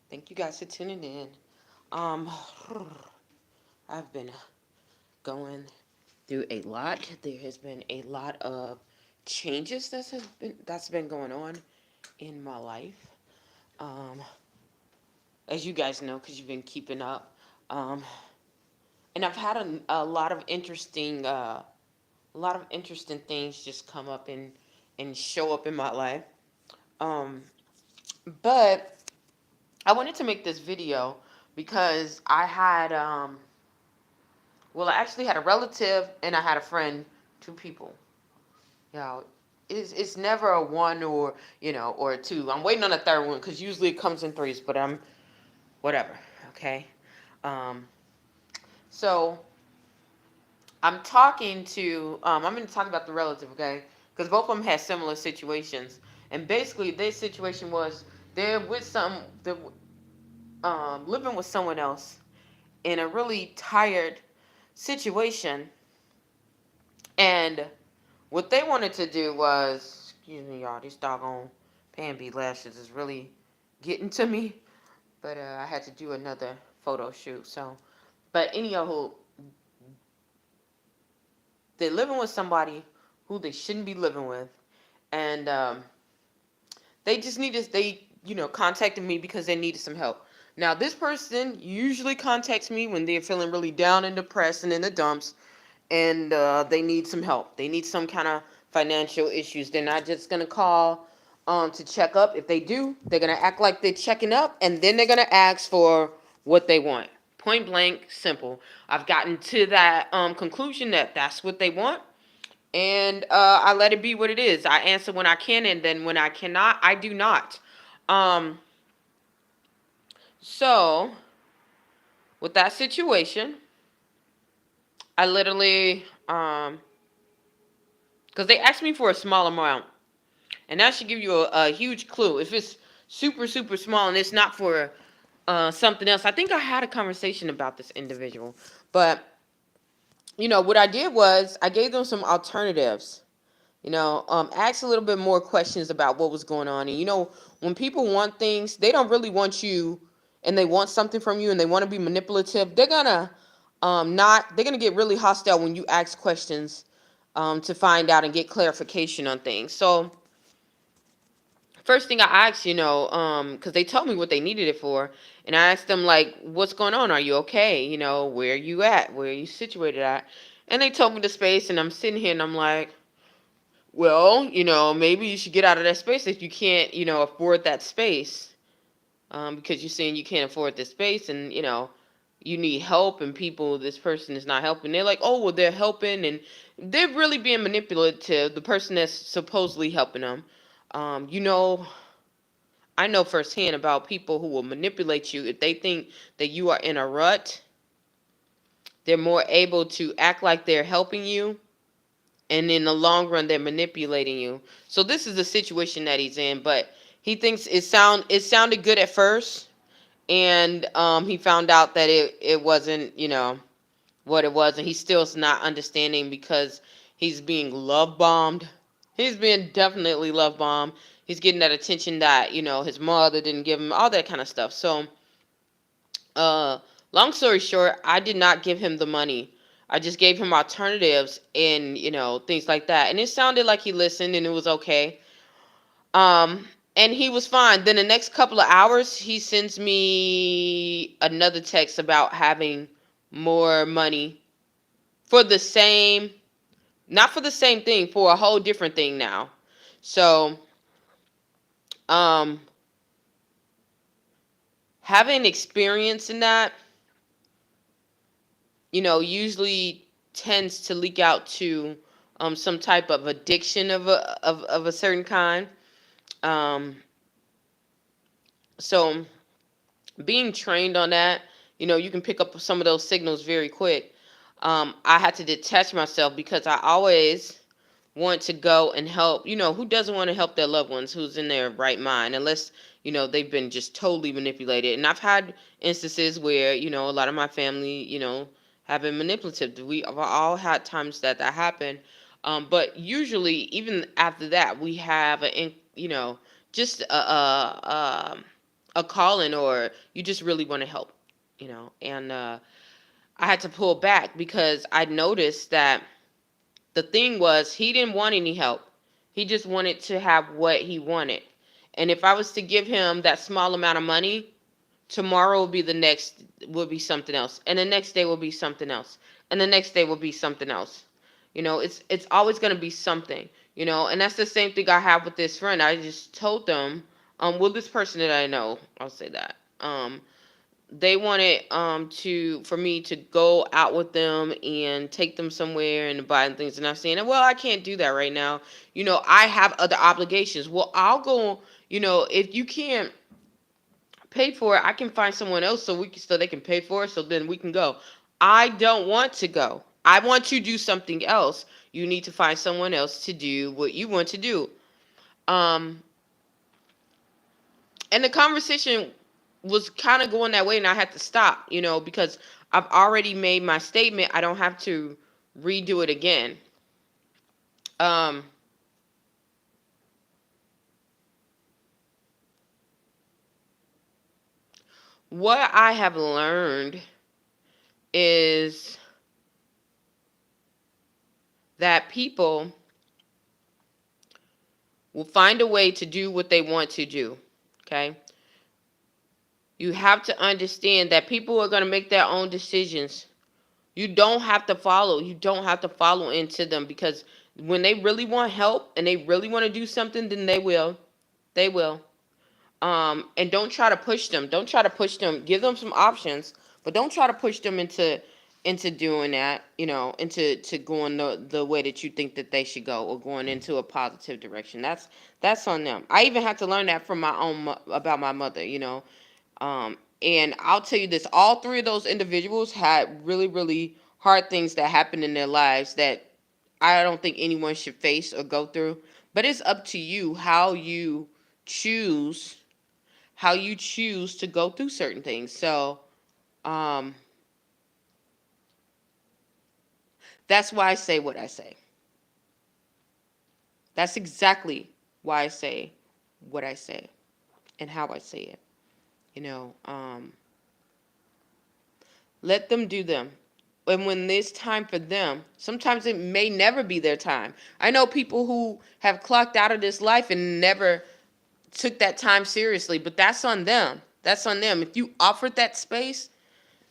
Thank you guys for tuning in. Um, I've been going through a lot. There has been a lot of changes that's been going on in my life. Um, as you guys know, because you've been keeping up. Um, and I've had a lot of interesting things just come up and show up in my life. Um, but I wanted to make this video because I actually had a relative and I had a friend, two people. You know, it's never a one or a two. I'm waiting on a third one because usually it comes in threes, but I'm whatever. Okay. Um, so I'm going to talk about the relative, okay? Because both of them had similar situations, and basically their situation was they're with they're living with someone else in a really tired situation, and what they wanted to do was, excuse me, y'all, these doggone Pan-B lashes is really getting to me. But I had to do another photo shoot. So, but anyhow, they're living with somebody who they shouldn't be living with, and they just needed contacted me because they needed some help. Now, this person usually contacts me when they're feeling really down and depressed and in the dumps, and they need some help. They need some kind of financial issues. They're not just gonna call to check up. If they do, they're gonna act like they're checking up, and then they're gonna ask for what they want. Point blank, simple. I've gotten to that conclusion that that's what they want, and I let it be what it is. I answer when I can, and then when I cannot, I do not. Um, so with that situation, I literally because they asked me for a small amount. And that should give you a huge clue. If it's super, super small and it's not for something else. I think I had a conversation about this individual. But, what I did was I gave them some alternatives. Asked a little bit more questions about what was going on. And, when people want things, they don't really want you and they want something from you and they want to be manipulative. They're going to get really hostile when you ask questions to find out and get clarification on things. So, first thing I asked, because they told me what they needed it for, and I asked them like, "What's going on? Are you okay? Where are you at? Where are you situated at?" And they told me the space, and I'm sitting here and I'm like, "Well, maybe you should get out of that space if you can't, afford that space, because you're saying you can't afford this space, and you need help, and this person is not helping." They're like, "Oh, well, they're helping," and they're really being manipulative. The person that's supposedly helping them. Um, you know, I know firsthand about people who will manipulate you if they think that you are in a rut. They're more able to act like they're helping you, and in the long run, they're manipulating you. So this is the situation that he's in, but he thinks it sounded good at first, and he found out that it wasn't what it was, and he still's not understanding because he's being love bombed. He's being definitely love bombed. He's getting that attention that his mother didn't give him, all that kind of stuff. So, uh, long story short, I did not give him the money. I just gave him alternatives and things like that, and it sounded like he listened and it was okay. And he was fine. Then the next couple of hours, he sends me another text about having more money for the same, not for the same thing, for a whole different thing now. So, um, having experience in that, usually tends to leak out to some type of addiction of a certain kind. Um, so being trained on that, you can pick up some of those signals very quick. I had to detach myself because I always want to go and help. Who doesn't want to help their loved ones who's in their right mind, unless they've been just totally manipulated. And I've had instances where a lot of my family have been manipulative. We have all had times that happened. But usually even after that we have just a a calling, or you just really want to help, and I had to pull back because I noticed that the thing was, he didn't want any help. He just wanted to have what he wanted. And if I was to give him that small amount of money, tomorrow will be something else. And the next day will be something else. And the next day will be something else. It's always gonna be something, and that's the same thing I have with this friend. I just told them, well, this person that I know, I'll say that. They wanted to for me to go out with them and take them somewhere and buy things, and I'm saying, well, I can't do that right now. I have other obligations. Well, I'll go. If you can't pay for it, I can find someone else so they can pay for it, so then we can go. I don't want to go. I want to do something else. You need to find someone else to do what you want to do. Um, and the conversation was kind of going that way, and I had to stop, because I've already made my statement. I don't have to redo it again. Um, what I have learned is that people will find a way to do what they want to do. Okay? You have to understand that people are going to make their own decisions. You don't have to follow. You don't have to follow into them, because when they really want help and they really want to do something, then they will. They will. And don't try to push them. Don't try to push them. Give them some options, but don't try to push them into doing that. Into going the way that you think that they should go, or going into a positive direction. That's on them. I even had to learn that from about my mother. And I'll tell you this: all three of those individuals had really, really hard things that happened in their lives that I don't think anyone should face or go through. But it's up to you choose how you choose to go through certain things. So, um, that's why I say what I say. That's exactly why I say what I say and how I say it. You know, um, let them do them. And when it's time for them, sometimes it may never be their time. I know people who have clocked out of this life and never took that time seriously, but that's on them. That's on them. If you offered that space,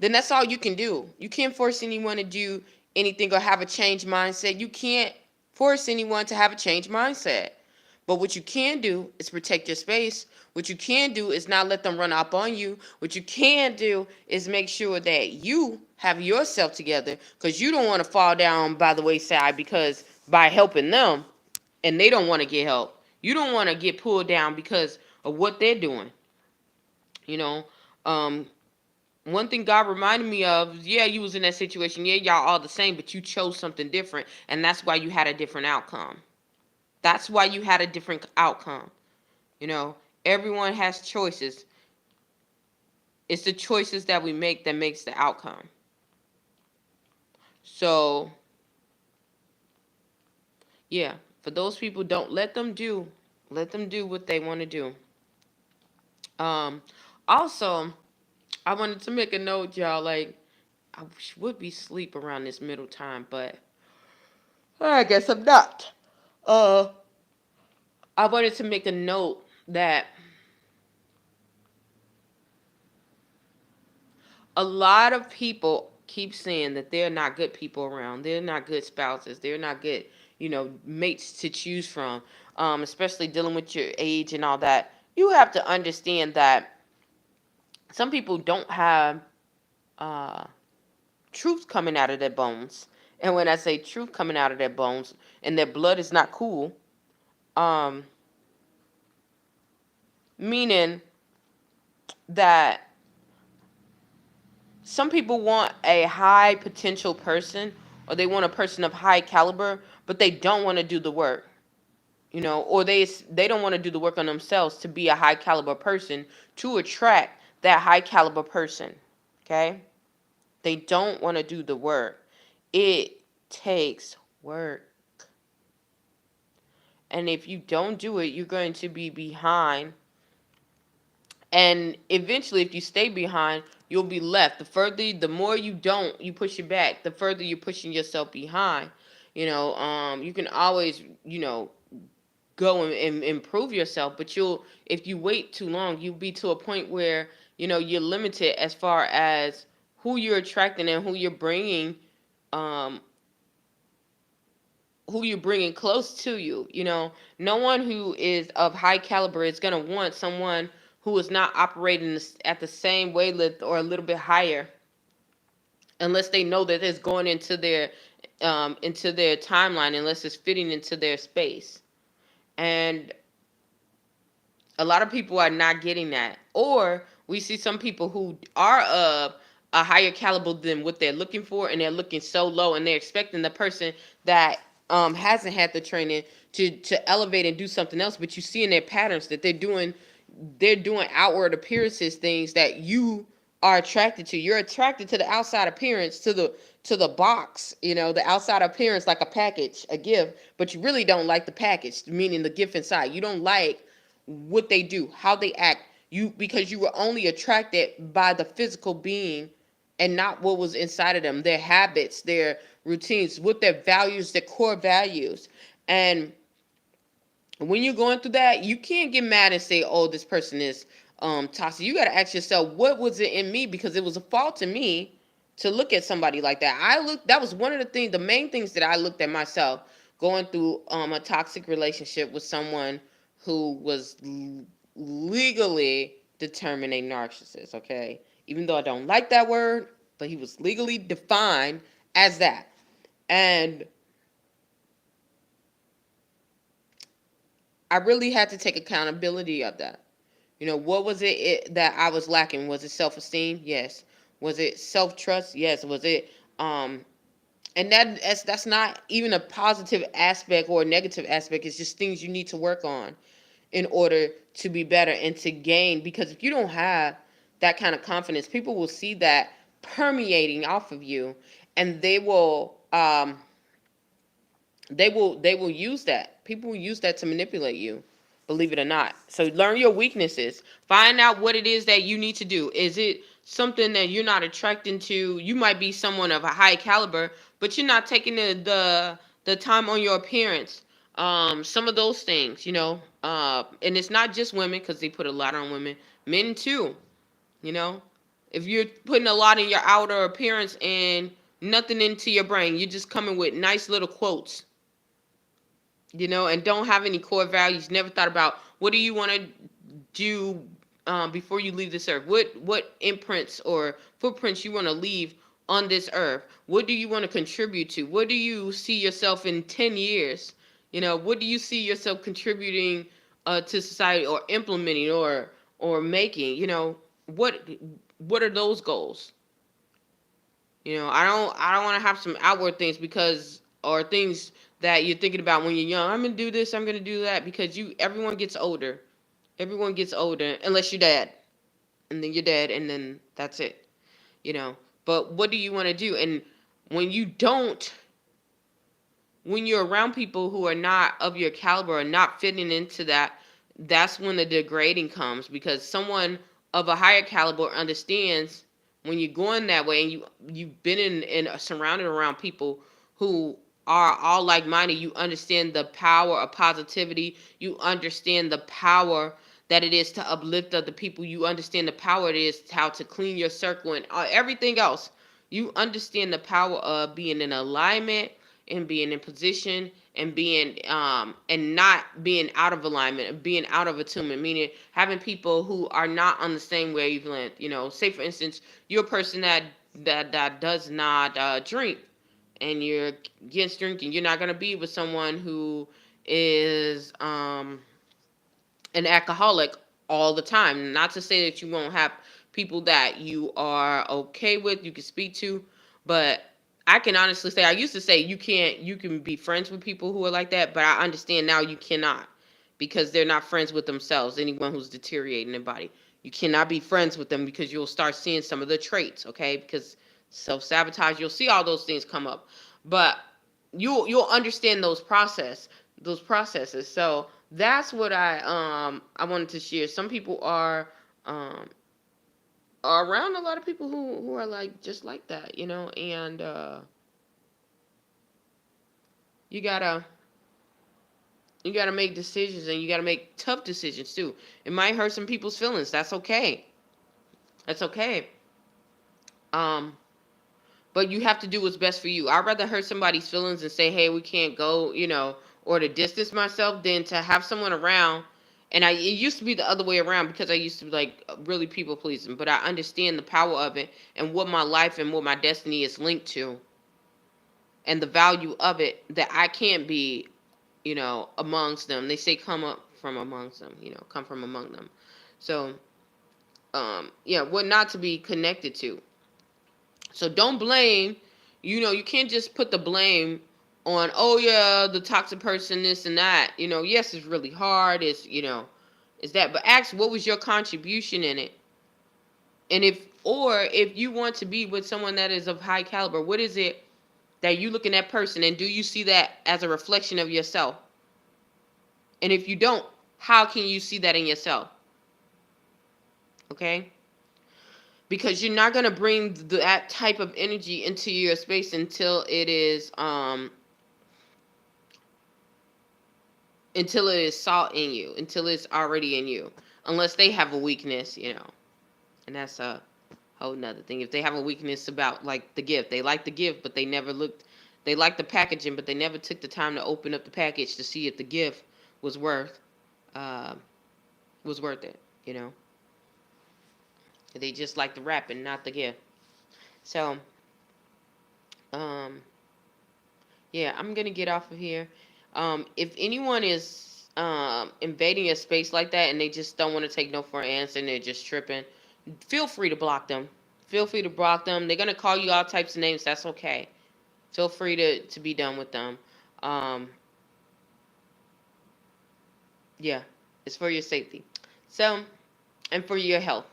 then that's all you can do. You can't force anyone to do anything or have a changed mindset. You can't force anyone to have a changed mindset. But what you can do is protect your space. What you can do is not let them run up on you. What you can do is make sure that you have yourself together, because you don't want to fall down by the wayside because by helping them and they don't want to get help. You don't want to get pulled down because of what they're doing. You know, um, one thing God reminded me of, yeah, you was in that situation. Yeah, y'all all the same, but you chose something different, and that's why you had a different outcome. That's why you had a different outcome. You know, everyone has choices. It's the choices that we make that makes the outcome. So, yeah, for those people, don't let them do what they want to do. Um, Also, I wanted to make a note, y'all. Like, I would be asleep around this middle time, but I guess I'm not. Uh, I wanted to make a note that a lot of people keep saying that they're not good people around. They're not good spouses. They're not good, mates to choose from. Especially dealing with your age and all that. You have to understand that some people don't have uh, truth coming out of their bones. And when I say truth coming out of their bones and their blood is not cool, um, meaning that some people want a high potential person, or they want a person of high caliber, but they don't want to do the work, or they don't want to do the work on themselves to be a high caliber person to attract that high caliber person. Okay? They don't want to do the work. It takes work. And if you don't do it, you're going to be behind And eventually, if you stay behind, you'll be left. The more you don't, you push it back, the further you're pushing yourself behind. You can always, go and improve yourself, but if you wait too long, you'll be to a point where, you're limited as far as who you're attracting and um, who you're bringing close to you. No one who is of high caliber is going to want someone who is not operating at the same wavelength or a little bit higher, unless they know that it's going into their timeline, unless it's fitting into their space. And a lot of people are not getting that. Or we see some people who are of a higher caliber than what they're looking for, and they're looking so low, and they're expecting the person that hasn't had the training to elevate and do something else. But you see in their patterns that they're doing outward appearances, things that you are attracted to. You're attracted to the outside appearance, to the box, the outside appearance, like a package, a gift, but you really don't like the package, meaning the gift inside. You don't like what they do, how they act. Because you were only attracted by the physical being and not what was inside of them, their habits, their routines, what their values, their core values. And when you're going through that, you can't get mad and say, "Oh, this person is toxic." You got to ask yourself, what was it in me? Because it was a fault to me to look at somebody like that. That was one of the main things that I looked at myself, going through a toxic relationship with someone who was legally determined a narcissist. Okay, even though I don't like that word, but he was legally defined as that. And I really had to take accountability of that. What was that I was lacking? Was it self-esteem? Yes. Was it self-trust? Yes. Was it and that's not even a positive aspect or a negative aspect. It's just things you need to work on in order to be better and to gain. Because if you don't have that kind of confidence, people will see that permeating off of you, and they will use that. People will use that to manipulate you, believe it or not. So learn your weaknesses. Find out what it is that you need to do. Is it something that you're not attracting to? You might be someone of a high caliber, but you're not taking the time on your appearance. Some of those things, and it's not just women, because they put a lot on women, men too. You know, if you're putting a lot in your outer appearance and nothing into your brain, you're just coming with nice little quotes, and don't have any core values. Never thought about, what do you want to do before you leave this earth? What imprints or footprints you want to leave on this earth? What do you want to contribute to? What do you see yourself in 10 years? What do you see yourself contributing to society, or implementing, or making? What what are those goals? I don't want to have some outward things, because or things that you're thinking about when you're young. I'm gonna do this, I'm gonna do that, because everyone gets older. Everyone gets older unless you're dead. And then you're dead, and then that's it. You know. But what do you want to do? And when you don't when you're around people who are not of your caliber or not fitting into that, that's when the degrading comes, because someone of a higher caliber understands when you're going that way, and you've been in surrounded around people who are all like-minded. You understand the power of positivity. You understand the power that it is to uplift other people. You understand the power it is how to clean your circle and everything else. You understand the power of being in alignment and being in position, and being and not being out of alignment, and being out of attunement, meaning having people who are not on the same wavelength. Say for instance, you're a person that does not drink, and you're against drinking. You're not going to be with someone who is an alcoholic all the time. Not to say that you won't have people that you are okay with, you can speak to, but I can honestly say, I used to say you can be friends with people who are like that, but I understand now you cannot, because they're not friends with themselves. Anyone who's deteriorating their body, you cannot be friends with them, because you'll start seeing some of the traits, okay? Because self-sabotage, you'll see all those things come up, but you'll understand those processes. So that's what I wanted to share. Some people are um, are around a lot of people who are like just like that, you know, and you gotta you gotta make decisions, and you gotta make tough decisions too. It might hurt some people's feelings. That's okay. That's okay. Um, but you have to do what's best for you. I'd rather hurt somebody's feelings and say, hey, we can't go, you know, or to distance myself than to have someone around. And it used to be the other way around because I used to be like really people pleasing, but I understand the power of it and what my life and what my destiny is linked to, and the value of it, that I can't be, you know, amongst them. They say come up from amongst them, you know, come from among them. So, yeah, what not to be connected to. So don't blame, you know, you can't just put the blame on, oh yeah, the toxic person, this and that. You know, yes, it's really hard, it's, you know, it's that, but ask what was your contribution in it. And if you want to be with someone that is of high caliber, what is it that you look in that person, and do you see that as a reflection of yourself? And if you don't, how can you see that in yourself? Okay? Because you're not going to bring that type of energy into your space until it is salt in you, until it's already in you. Unless they have a weakness, you know. And that's a whole nother thing. If they have a weakness about like the gift, they like the gift, but they like the packaging, but they never took the time to open up the package to see if the gift was uh, worth it, you know. They just like the wrapping, not the gift. So, um, yeah, I'm gonna get off of here. If anyone is invading a space like that and they just don't want to take no for an answer and they're just tripping, feel free to block them. Feel free to block them. They're gonna call you all types of names. That's okay. Feel free to be done with them. Um, yeah, it's for your safety. So, and for your health.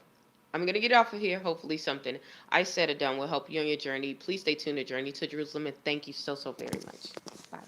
I'm gonna get off of here. Hopefully, something I said or done will help you on your journey. Please stay tuned to Journey to Jerusalem, and thank you so very much. Bye.